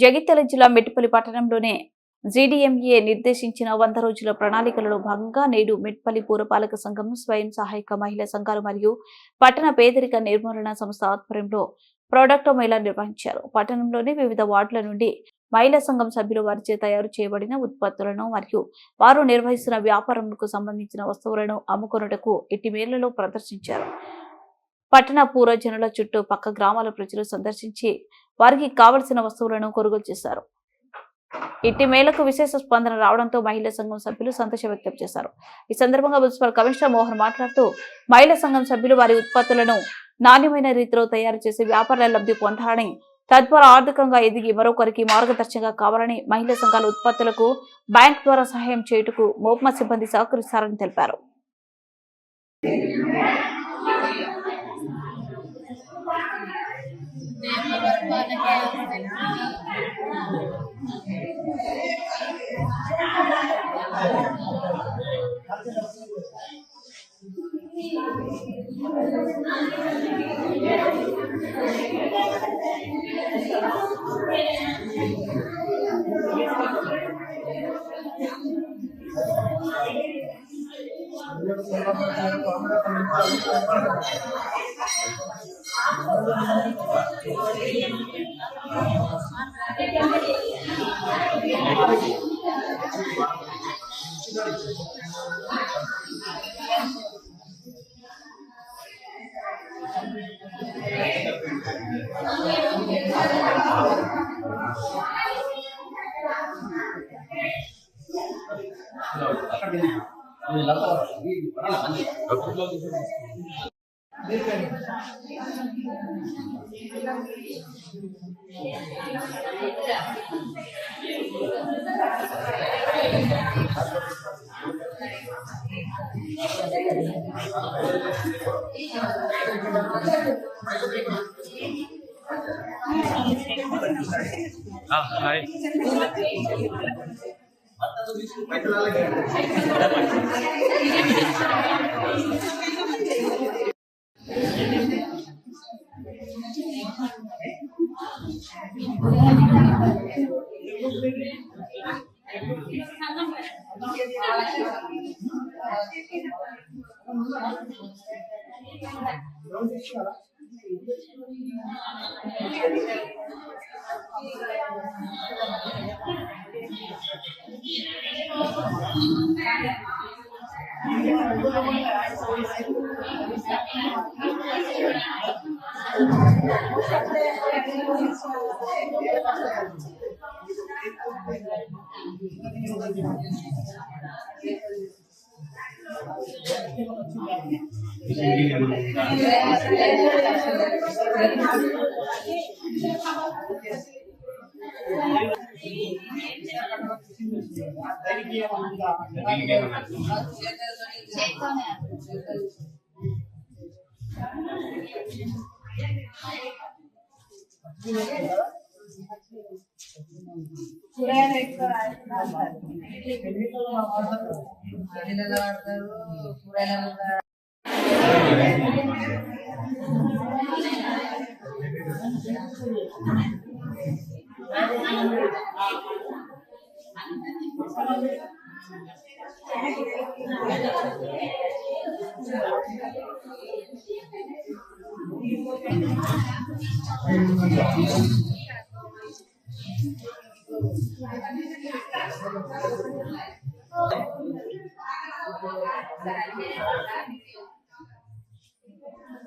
జగిత్యాల జిల్లా మెట్పల్లి పట్టణంలోనే జీడీఎంఏ నిర్దేశించిన 100 రోజుల ప్రణాళికలలో భాగంగా నేడు మెట్పల్లి పురపాలక సంఘం, స్వయం సహాయక మహిళా సంఘాలు మరియు పట్టణ పేదరిక నిర్మూలన సంస్థ ఆధ్వర్యంలో ప్రొడక్ట్ మేళా నిర్వహించారు. పట్టణంలోని వివిధ వార్డుల నుండి మహిళా సంఘం సభ్యులు వారిచే తయారు చేయబడిన ఉత్పత్తులను మరియు వారు నిర్వహిస్తున్న వ్యాపారములకు సంబంధించిన వస్తువులను అమ్ముకొనుటకు ఇట్టి మేళలో ప్రదర్శించారు. పట్టణ పూర్వజనుల చుట్టూ పక్క గ్రామాల ప్రజలు సందర్శించి వారికి కావలసిన వస్తువులను కొనుగోలు చేశారు. ఇట్టి మేళకు విశేష స్పందన రావడంతో మహిళా సంఘం సభ్యులు సంతోషం వ్యక్తం చేశారు. ఈ సందర్భంగా మున్సిపల్ కమిషనర్ మోహన్ మాట్లాడుతూ మహిళా సంఘం సభ్యులు వారి ఉత్పత్తులను నాణ్యమైన రీతిలో తయారు చేసి వ్యాపార లబ్ధి పొందాలని, తద్వారా ఆర్థికంగా ఎదిగి మరొకరికి మార్గదర్శకంగా కావాలని, మహిళా సంఘాల ఉత్పత్తులకు బ్యాంక్ ద్వారా సహాయం చేయుటకు మోప్మా సిబ్బంది సహకరిస్తారని తెలిపారు. Hi.